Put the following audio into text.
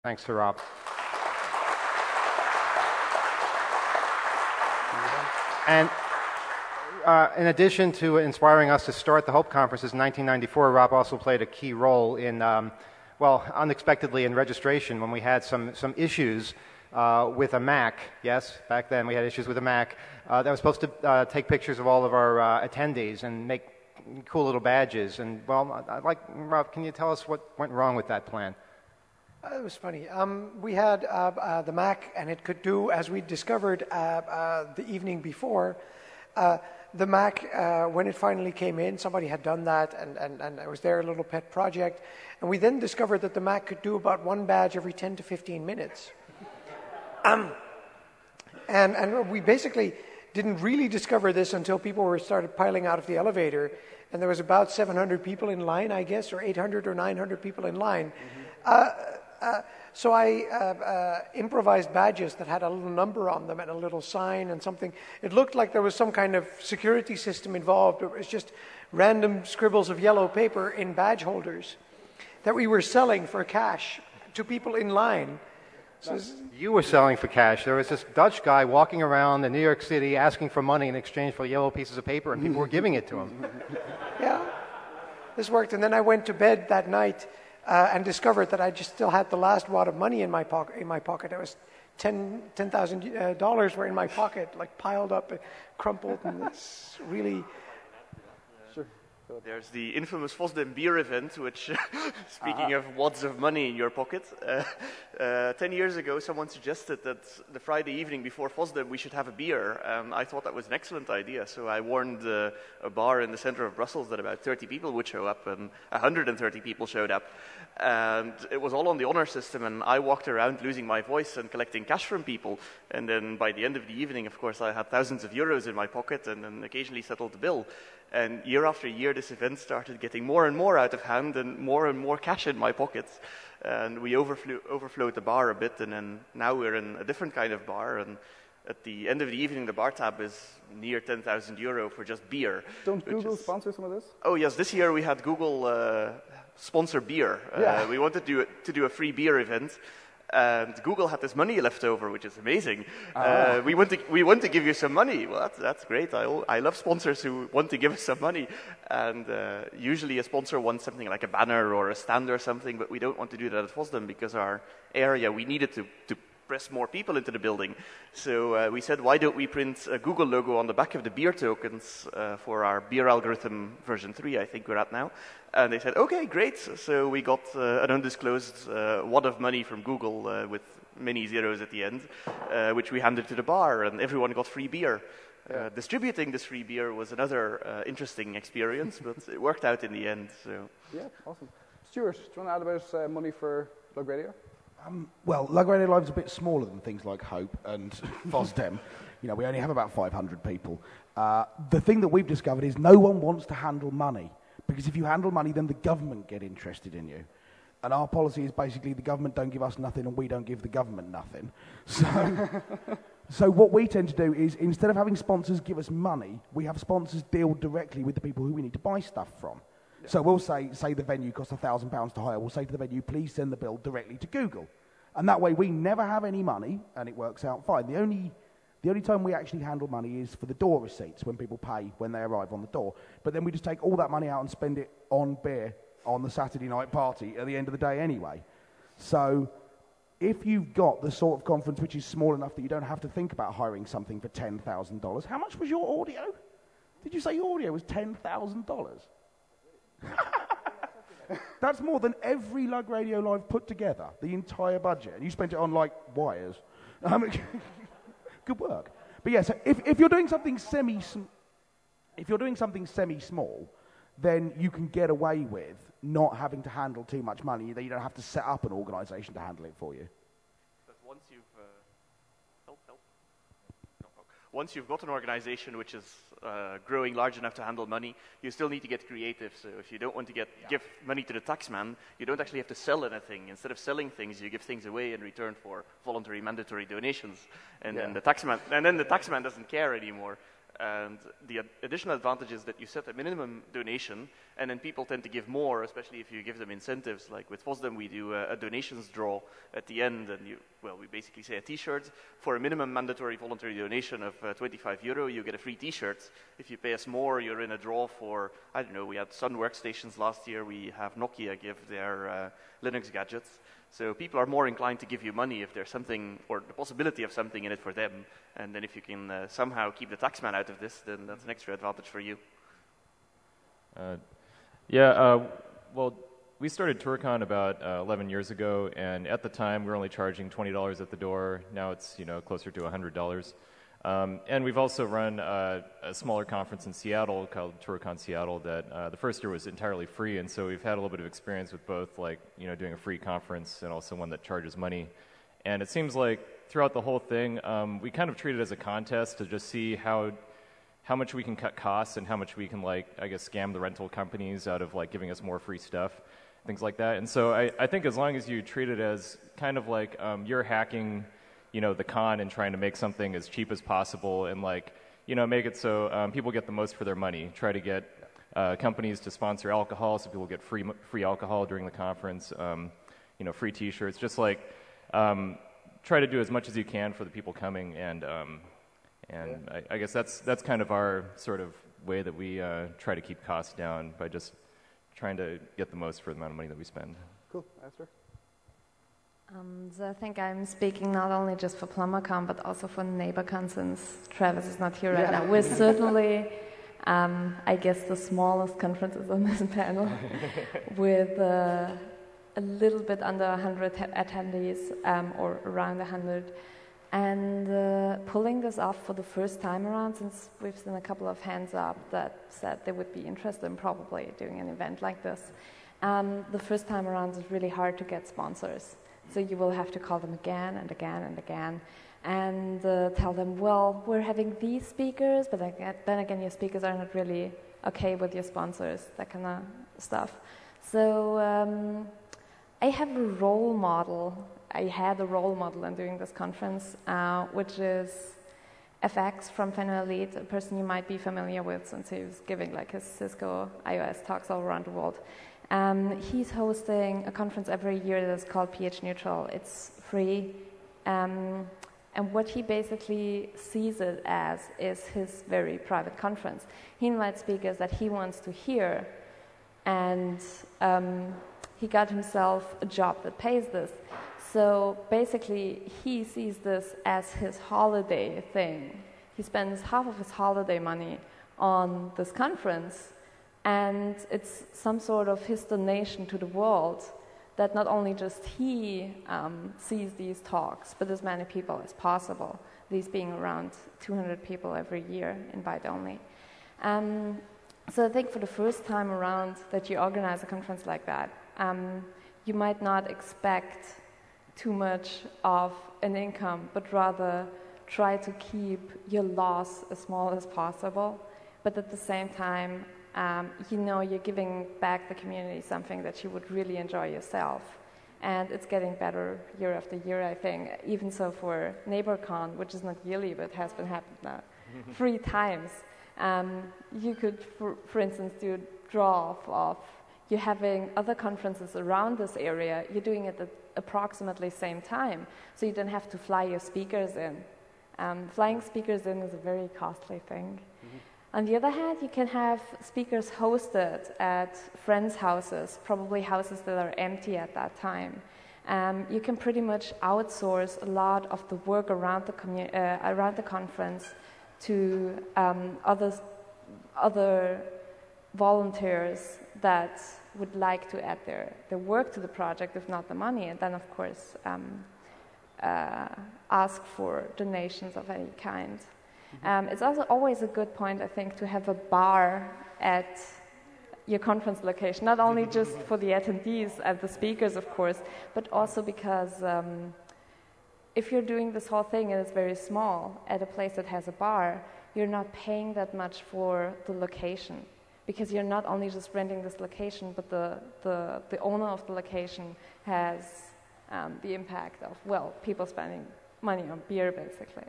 Thanks, Rob. And in addition to inspiring us to start the Hope Conferences in 1994, Rob also played a key role in, well, unexpectedly in registration when we had some issues with a Mac. Yes, back then we had issues with a Mac that was supposed to take pictures of all of our attendees and make cool little badges. And, well, Rob, can you tell us what went wrong with that plan? It was funny. We had the Mac, and it could do, as we discovered the evening before, the Mac, when it finally came in, somebody had done that, and it was their little pet project. And we then discovered that the Mac could do about one badge every 10 to 15 minutes. And we basically didn't really discover this until people started piling out of the elevator, and there was about 700 people in line, I guess, or 800 or 900 people in line. So I improvised badges that had a little number on them and a little sign and something. It looked like there was some kind of security system involved. It was just random scribbles of yellow paper in badge holders that we were selling for cash to people in line. So you were selling for cash. There was this Dutch guy walking around in New York City asking for money in exchange for yellow pieces of paper, and people were giving it to him. Yeah, this worked. And then I went to bed that night and discovered that I just still had the last wad of money in my pocket. It was $10,000 were in my pocket, like piled up, crumpled, and it's really. Sure. There's the infamous Fosdem beer event, which, speaking of wads of money in your pocket, 10 years ago someone suggested that the Friday evening before Fosdem we should have a beer. I thought that was an excellent idea, so I warned a bar in the center of Brussels that about 30 people would show up, and 130 people showed up. And it was all on the honor system, and I walked around losing my voice and collecting cash from people. And then by the end of the evening, of course, I had thousands of euros in my pocket and then occasionally settled the bill. And year after year, this event started getting more and more out of hand and more cash in my pockets. And we overflowed the bar a bit, and then now we're in a different kind of bar. And at the end of the evening, the bar tab is near 10,000 euro for just beer. Don't Google sponsor some of this? Oh, yes. This year we had Google sponsor beer. We wanted to do a free beer event. And Google had this money left over, which is amazing. We want to give you some money. Well, that's great. I love sponsors who want to give us some money. And usually a sponsor wants something like a banner or a stand or something, but we don't want to do that at Fosdem because our area, we needed to press more people into the building. So we said, why don't we print a Google logo on the back of the beer tokens for our beer algorithm version 3, I think we're at now. And they said, okay, great. So we got an undisclosed wad of money from Google with many zeros at the end, which we handed to the bar, and everyone got free beer. Distributing this free beer was another interesting experience, but it worked out in the end. So. Yeah, awesome. Stuart, do you want to add about money for Lug Radio? Well, Lug Radio Live is a bit smaller than things like Hope and Fosdem. We only have about 500 people. The thing that we've discovered is no one wants to handle money, because if you handle money, then the government get interested in you. And our policy is basically the government don't give us nothing and we don't give the government nothing. So what we tend to do is, instead of having sponsors give us money, we have sponsors deal directly with the people who we need to buy stuff from. Yeah. So we'll say the venue costs £1,000 to hire. We'll say to the venue, please send the bill directly to Google. And that way we never have any money, and it works out fine. The only time we actually handle money is for the door receipts, when people pay when they arrive on the door. But then we just take all that money out and spend it on beer on the Saturday night party at the end of the day anyway. So if you've got the sort of conference which is small enough that you don't have to think about hiring something for $10,000, how much was your audio? Did you say your audio was $10,000? That's more than every Lug Radio Live put together, the entire budget, and you spent it on like wires. Good work. But yeah, so if you're doing something semi-small, then you can get away with not having to handle too much money. Then you don't have to set up an organisation to handle it for you. But once you've once you've got an organization which is growing large enough to handle money, you still need to get creative. So if you don't want to give money to the taxman, you don't actually have to sell anything. Instead of selling things, you give things away in return for voluntary mandatory donations. And then the taxman doesn't care anymore. And the additional advantage is that you set a minimum donation, and then people tend to give more, especially if you give them incentives. Like with FOSDEM, we do a donations draw at the end, and we basically say a T-shirt. For a minimum mandatory voluntary donation of €25, you get a free T-shirt. If you pay us more, you're in a draw for, I don't know, we had Sun workstations last year. We have Nokia give their Linux gadgets. So people are more inclined to give you money if there's something, or the possibility of something in it for them. And then if you can somehow keep the taxman out of this, then that's an extra advantage for you. Well, we started TourCon about 11 years ago, and at the time we were only charging $20 at the door. Now it's closer to $100. And we've also run a smaller conference in Seattle called TourCon Seattle that the first year was entirely free, and so we've had a little bit of experience with both, like doing a free conference and also one that charges money. And it seems like throughout the whole thing, we kind of treat it as a contest to just see how much we can cut costs and how much we can, scam the rental companies out of giving us more free stuff, things like that. And so I think as long as you treat it as kind of like you're hacking the con and trying to make something as cheap as possible and make it so people get the most for their money. Try to get companies to sponsor alcohol so people get free alcohol during the conference, free T-shirts. Just try to do as much as you can for the people coming, and I guess that's kind of our sort of way that we try to keep costs down by just trying to get the most for the amount of money that we spend. Cool. Esther? So I think I'm speaking not only just for PlumberCon, but also for NeighborCon, since Travis is not here right now. We're certainly, I guess, the smallest conferences on this panel, with a little bit under 100 attendees, or around 100. And pulling this off for the first time around, since we've seen a couple of hands up that said they would be interested in probably doing an event like this, the first time around is really hard to get sponsors. So you will have to call them again and again and again and tell them, well, we're having these speakers, but then again, your speakers are not really okay with your sponsors, that kind of stuff. So I have a role model. I had a role model in doing this conference, which is FX from Fenway Elite, a person you might be familiar with since he was giving his Cisco iOS talks all around the world. He's hosting a conference every year that's called pH Neutral. It's free. And what he basically sees it as is his very private conference. He invites speakers that he wants to hear, and he got himself a job that pays this. So basically, he sees this as his holiday thing. He spends half of his holiday money on this conference, and it's some sort of his donation to the world that not only just he sees these talks, but as many people as possible, these being around 200 people every year, invite only. So I think for the first time around that you organize a conference like that, you might not expect too much of an income, but rather try to keep your loss as small as possible. But at the same time, you're giving back the community something that you would really enjoy yourself. And it's getting better year after year, I think. Even so for NeighborCon, which is not yearly, but has been happening now 3 times. You could, for instance, do a draw-off of you having other conferences around this area. You're doing it at approximately same time, so you don't have to fly your speakers in. Flying speakers in is a very costly thing. On the other hand, you can have speakers hosted at friends' houses, probably houses that are empty at that time. You can pretty much outsource a lot of the work around the conference to other volunteers that would like to add their work to the project, if not the money, and then of course ask for donations of any kind. It's also always a good point, I think, to have a bar at your conference location, not only just for the attendees and the speakers, of course, but also because if you're doing this whole thing and it's very small at a place that has a bar, you're not paying that much for the location, because you're not only just renting this location, but the owner of the location has the impact of, well, people spending money on beer, basically.